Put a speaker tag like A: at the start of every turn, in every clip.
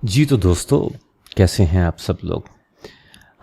A: जी तो दोस्तों, कैसे हैं आप सब लोग।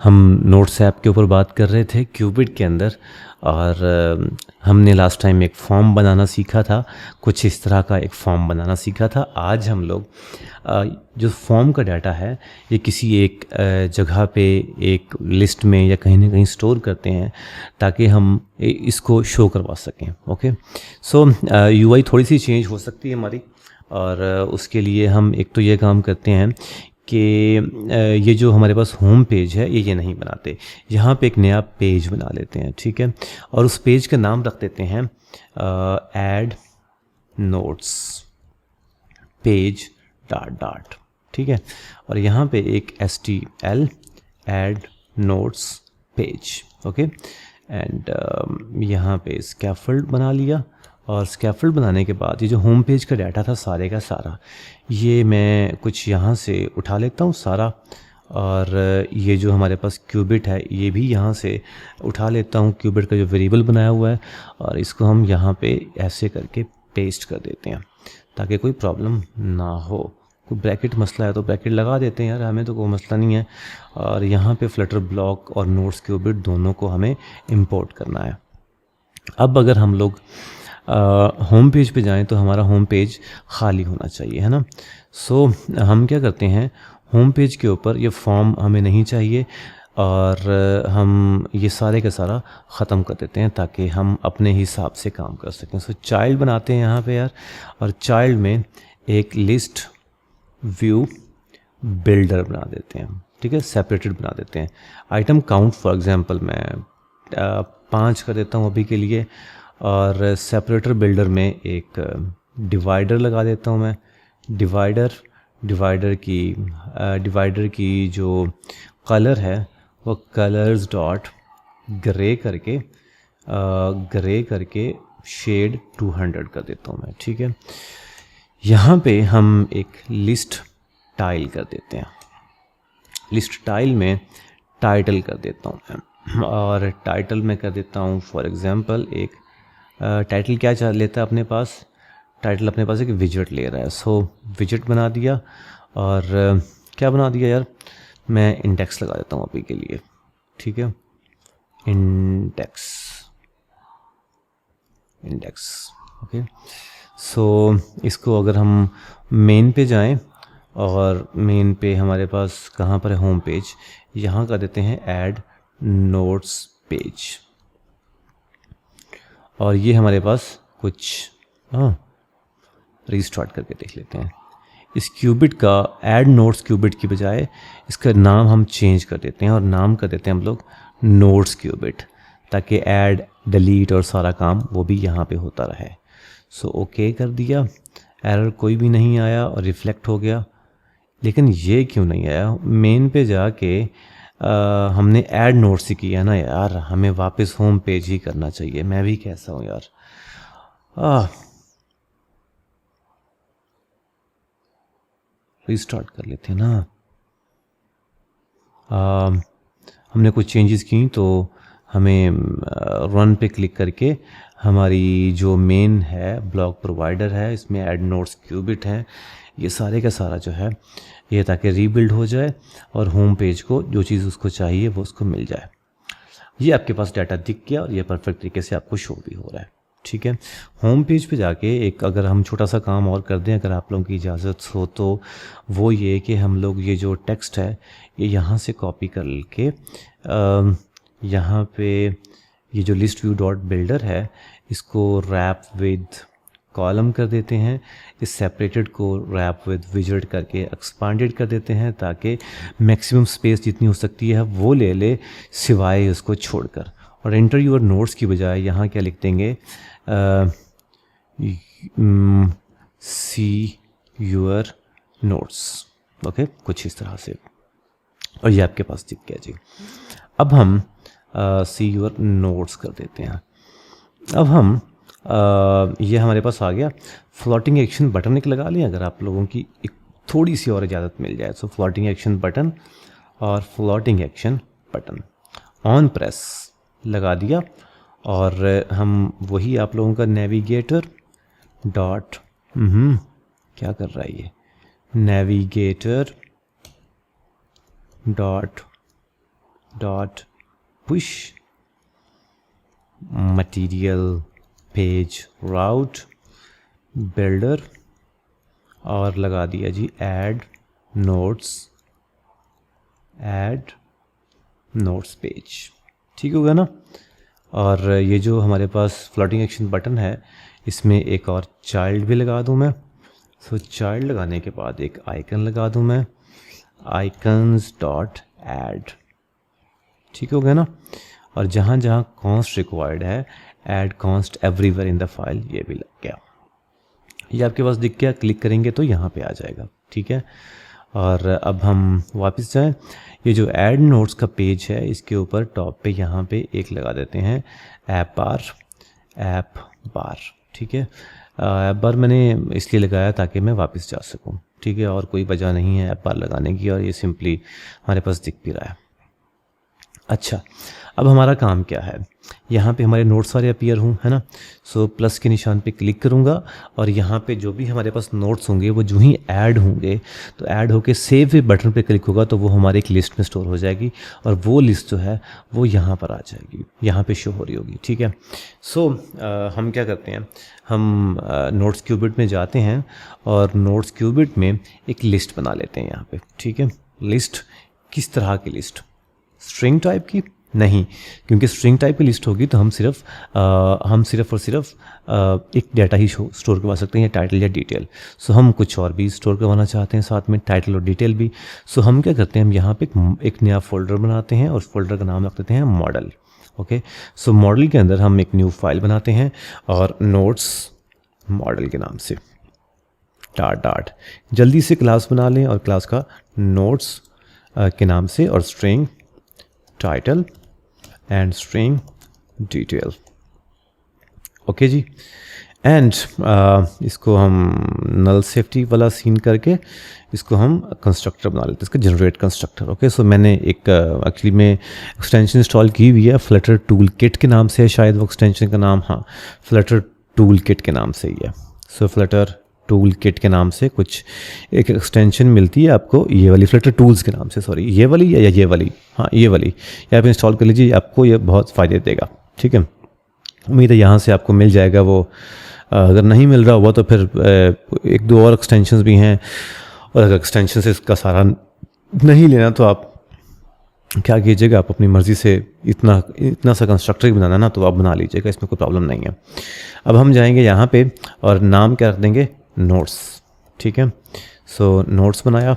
A: हम नोट्स ऐप के ऊपर बात कर रहे थे क्यूबिट के अंदर, और हमने लास्ट टाइम एक फॉर्म बनाना सीखा था। कुछ इस तरह का एक फॉर्म बनाना सीखा था। आज हम लोग जो फॉर्म का डाटा है ये किसी एक जगह पे एक लिस्ट में या कहीं ना कहीं स्टोर करते हैं ताकि हम इसको शो करवा सकें। ओके, सो यूआई थोड़ी सी चेंज हो सकती है हमारी, और उसके लिए हम एक तो ये काम करते हैं कि ये जो हमारे पास होम पेज है ये नहीं बनाते, यहाँ पे एक नया पेज बना लेते हैं। ठीक है, और उस पेज का नाम रख देते हैं add notes page dot dot. ठीक है, और यहाँ पे एक STL add notes page. Okay, and यहाँ पे स्कैफोल्ड बना लिया, और स्कैफोल्ड बनाने के बाद ये जो होम पेज का डाटा था सारे का सारा, ये मैं कुछ यहाँ से उठा लेता हूँ सारा, और ये जो हमारे पास क्यूबिट है ये भी यहाँ से उठा लेता हूँ, क्यूबिट का जो वेरिएबल बनाया हुआ है, और इसको हम यहाँ पे ऐसे करके पेस्ट कर देते हैं ताकि कोई प्रॉब्लम ना हो। कोई ब्रैकेट मसला है तो ब्रैकेट लगा देते हैं यार, हमें तो कोई मसला नहीं है। और यहाँ पे फ्लटर ब्लॉक और नोट्स क्यूबिट दोनों को हमें इंपोर्ट करना है। अब अगर हम लोग होम पेज पे जाएं तो हमारा होम पेज खाली होना चाहिए, है ना। सो हम क्या करते हैं, होम पेज के ऊपर ये फॉर्म हमें नहीं चाहिए, और हम ये सारे का सारा ख़त्म कर देते हैं ताकि हम अपने हिसाब से काम कर सकें। सो चाइल्ड बनाते हैं यहाँ पे यार, और चाइल्ड में एक लिस्ट व्यू बिल्डर बना देते हैं। ठीक है, सेपरेटेड बना देते हैं। आइटम काउंट फॉर एग्जांपल मैं 5 कर देता हूँ अभी के लिए, और सेपरेटर बिल्डर में एक डिवाइडर लगा देता हूँ मैं। डिवाइडर की जो कलर है वो कलर्स डॉट ग्रे करके शेड 200 कर देता हूँ मैं। ठीक है, यहाँ पे हम एक लिस्ट टाइल कर देते हैं। लिस्ट टाइल में टाइटल कर देता हूँ मैं, और टाइटल में कर देता हूँ फॉर एग्जांपल एक टाइटल क्या लेता है अपने पास, टाइटल अपने पास एक विजेट ले रहा है। सो विजेट बना दिया, और क्या बना दिया यार, मैं इंडेक्स लगा देता हूँ अभी के लिए। ठीक है, इंडेक्स। ओके, सो इसको अगर हम मेन पे जाएं, और मेन पे हमारे पास कहाँ पर है, होम पेज, यहाँ कर देते हैं ऐड नोट्स पेज, और ये हमारे पास कुछ रीस्टार्ट करके देख लेते हैं। इस क्यूबिट का ऐड नोट्स क्यूबिट की बजाय इसका नाम हम चेंज कर देते हैं, और नाम कर देते हैं हम लोग नोट्स क्यूबिट, ताकि ऐड डिलीट और सारा काम वो भी यहाँ पे होता रहे। सो ओके कर दिया, एरर कोई भी नहीं आया और रिफ्लेक्ट हो गया। लेकिन ये क्यों नहीं आया, मेन पे जाके हमने ऐड नोट्स ही किया ना यार, हमें वापस होम पेज ही करना चाहिए। मैं भी कैसा हूँ यार। रीस्टार्ट कर लेते हैं ना। हमने कुछ चेंजेस की तो हमें रन पे क्लिक करके हमारी जो मेन है ब्लॉक प्रोवाइडर है, इसमें ऐड नोट्स क्यूबिट है, ये सारे का सारा जो है ये ताकि रीबिल्ड हो जाए और होम पेज को जो चीज़ उसको चाहिए वो उसको मिल जाए। ये आपके पास डाटा दिख गया, और ये परफेक्ट तरीके से आपको शो भी हो रहा है। ठीक है, होम पेज पे जाके एक अगर हम छोटा सा काम और कर दें, अगर आप लोगों की इजाज़त हो, तो वो ये कि हम लोग ये जो टेक्स्ट है ये यहाँ से कॉपी कर के यहाँ पे ये जो लिस्ट व्यू डॉट बिल्डर है इसको रैप विद कॉलम कर देते हैं। इस सेपरेटेड को रैप विद विजेट करके एक्सपांडेड कर देते हैं ताकि मैक्सिमम स्पेस जितनी हो सकती है वो ले ले, सिवाय उसको छोड़कर। और एंटर यूर नोट्स की बजाय यहाँ क्या लिख देंगे, सी यूर नोट्स। ओके, कुछ इस तरह से, और ये आपके पास दिख गया जी। अब हम सी यूर नोट्स कर देते हैं। अब हम ये हमारे पास आ गया। फ्लोटिंग एक्शन बटन एक लगा लें अगर आप लोगों की एक थोड़ी सी और इजाज़त मिल जाए। सो फ्लोटिंग एक्शन बटन और floating action button on press लगा दिया, और हम वही आप लोगों का नेविगेटर डॉट क्या कर रहा है ये, navigator dot push material page route builder और लगा दिया जी ऐड नोट्स पेज। ठीक होगा ना। और ये जो हमारे पास फ्लोटिंग एक्शन बटन है इसमें एक और चाइल्ड भी लगा दूं मैं। सो चाइल्ड लगाने के बाद एक आइकन लगा दूं मैं, आइकन्स डॉट ऐड। ठीक हो गया ना। और जहाँ जहाँ कॉन्स्ट रिक्वायर्ड है add const everywhere in the file, ये भी लग गया। ये आपके पास दिख गया, क्लिक करेंगे तो यहाँ पे आ जाएगा। ठीक है। और अब हम वापस जाएं, ये जो ऐड नोट्स का पेज है इसके ऊपर टॉप पे यहाँ पे एक लगा देते हैं ऐप बार। ठीक है। ऐप बार मैंने इसलिए लगाया ताकि मैं वापस जा सकूँ। ठीक है। और कोई वजह नहीं है ऐप बार लगाने की, और ये सिंपली हमारे पास दिख भी रहा है। अच्छा, अब हमारा काम क्या है, यहाँ पे हमारे नोट्स सारे अपीयर हों, है ना। सो प्लस के निशान पे क्लिक करूँगा और यहाँ पे जो भी हमारे पास नोट्स होंगे वो जो ही ऐड होंगे तो ऐड होके सेव बटन पे क्लिक होगा तो वो हमारे एक लिस्ट में स्टोर हो जाएगी और वो लिस्ट जो है वो यहाँ पर आ जाएगी, यहाँ पे शो हो रही होगी। ठीक है। सो हम क्या करते हैं, हम नोट्स क्यूबिट में जाते हैं और नोट्स क्यूबिट में एक लिस्ट बना लेते हैं यहाँ पे। ठीक है। लिस्ट किस तरह की लिस्ट, स्ट्रिंग टाइप की नहीं, क्योंकि स्ट्रिंग टाइप की लिस्ट होगी तो हम सिर्फ और सिर्फ एक डाटा ही स्टोर करवा सकते हैं, टाइटल या डिटेल। सो हम कुछ और भी स्टोर करवाना चाहते हैं साथ में, टाइटल और डिटेल भी। सो हम क्या करते हैं, हम यहाँ पे एक नया फोल्डर बनाते हैं और उस फोल्डर का नाम रख देते हैं मॉडल। ओके। सो मॉडल के अंदर हम एक न्यू फाइल बनाते हैं और नोट्स मॉडल के नाम से डाट जल्दी से क्लास बना लें और क्लास का नोट्स के नाम से और string title and string detail. Okay जी। एंड इसको हम नल सेफ्टी वाला सीन करके इसको हम कंस्ट्रक्टर बना लेते हैं, इसका जनरेट कंस्ट्रक्टर। ओके। सो मैंने एक एक्चुअली में एक्सटेंशन इंस्टॉल की हुई है, फ्लटर टूल किट के नाम से है शायद वो एक्सटेंशन का नाम, हाँ फ्लटर टूल किट के नाम से ही है। सो फ्लटर टूल किट के नाम से कुछ एक एक्सटेंशन मिलती है आपको, ये वाली फ्लटर टूल्स के नाम से, सॉरी ये वाली या ये वाली, हाँ ये वाली, ये आप इंस्टॉल कर लीजिए, आपको ये बहुत फ़ायदे देगा। ठीक है। उम्मीद है यहाँ से आपको मिल जाएगा वो, अगर नहीं मिल रहा हुआ तो फिर एक दो और एक्सटेंशंस भी हैं, और अगर एक्सटेंशन से इसका सारा नहीं लेना तो आप क्या कीजिएगा, आप अपनी मर्ज़ी से इतना सा कंस्ट्रक्टर ही बनाना ना तो आप बना लीजिएगा, इसमें कोई प्रॉब्लम नहीं है। अब हम जाएंगे यहाँ पे और नाम क्या रख देंगे, नोट्स। ठीक है। सो नोट्स बनाया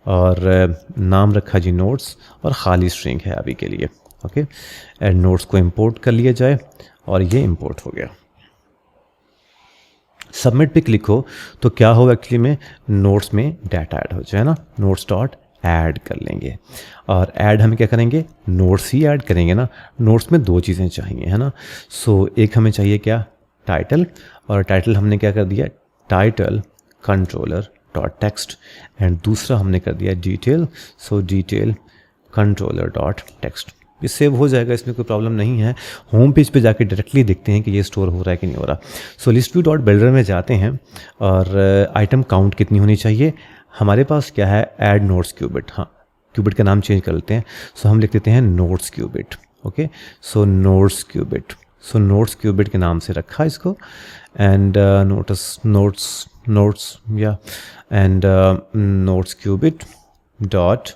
A: और नाम रखा जी नोट्स और ख़ाली स्ट्रिंग है अभी के लिए। ओके। एंड नोट्स को इंपोर्ट कर लिया जाए और ये इंपोर्ट हो गया। सबमिट पे क्लिक हो तो क्या हो, एक्चुअली में नोट्स में डाटा ऐड हो जाए ना, नोट्स डॉट ऐड कर लेंगे। और ऐड हम क्या करेंगे, नोट्स ही ऐड करेंगे ना, नोट्स में दो चीज़ें चाहिए, है ना। सो एक हमें चाहिए क्या, टाइटल, और टाइटल हमने क्या कर दिया, title controller dot text, and दूसरा हमने कर दिया डिटेल। सो डिटेल कंट्रोलर डॉट टेक्स्ट, ये सेव हो जाएगा, इसमें कोई प्रॉब्लम नहीं है। होम पेज पे जाके डायरेक्टली देखते हैं कि ये स्टोर हो रहा है कि नहीं हो रहा। सो लिस्ट व्यू डॉट बिल्डर में जाते हैं और आइटम काउंट कितनी होनी चाहिए, हमारे पास क्या है, ऐड नोट्स क्यूबिट, हाँ क्यूबिट का नाम चेंज कर लेते हैं। सो हम लिख देते हैं notes cubit. Okay. So notes cubit, so notes cubit के नाम से रखा इसको, एंड नोट्स या and notes cubit dot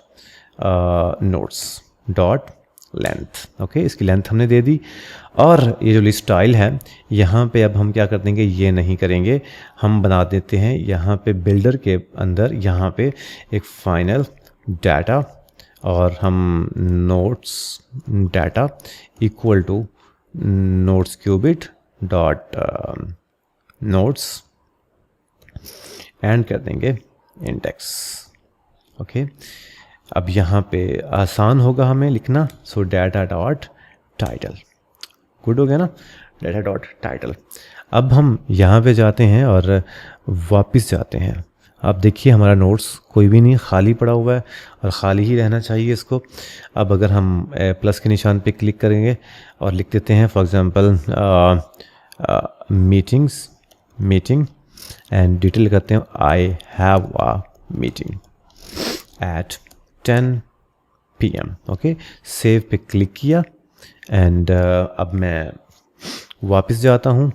A: notes dot length. Okay. इसकी लेंथ हमने दे दी। और ये जो लिस्ट स्टाइल है यहाँ पे अब हम क्या कर देंगे, ये नहीं करेंगे, हम बना देते हैं यहाँ पे बिल्डर के अंदर यहाँ पे एक फाइनल डाटा, और हम notes data equal to notes cubit dot notes and कर देंगे इंडेक्स। ओके। अब यहाँ पे आसान होगा हमें लिखना। सो डाटा डॉट टाइटल, गुड हो गया ना, डाटा डॉट टाइटल। अब हम यहाँ पे जाते हैं और वापस जाते हैं। आप देखिए हमारा नोट्स कोई भी नहीं, खाली पड़ा हुआ है और ख़ाली ही रहना चाहिए इसको। अब अगर हम प्लस के निशान पे क्लिक करेंगे और लिख देते हैं for example meeting and detail करते हैं, I have a meeting at 10 PM। Okay, save पे क्लिक किया एंड अब मैं वापस जाता हूँ।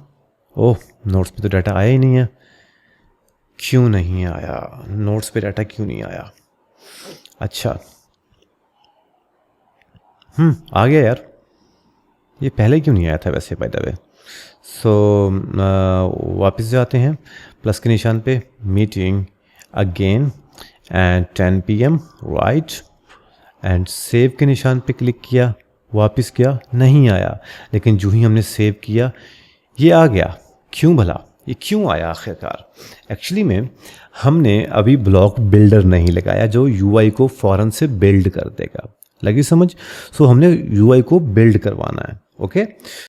A: ओह, नोट्स पे तो डाटा आया ही नहीं है। क्यों नहीं आया नोट्स पे डाटा, क्यों नहीं आया? अच्छा, आ गया यार। ये पहले क्यों नहीं आया था वैसे, बाय द वे। सो वापस जाते हैं प्लस के निशान पे, meeting again and 10 PM right, and save के निशान पे क्लिक किया, वापस किया, नहीं आया। लेकिन जो ही हमने सेव किया ये आ गया। क्यों भला, ये क्यों आया आखिरकार? एक्चुअली में हमने अभी ब्लॉक बिल्डर नहीं लगाया जो UI को फ़ौरन से बिल्ड कर देगा। लगी समझ? सो हमने UI को बिल्ड करवाना है। ओके,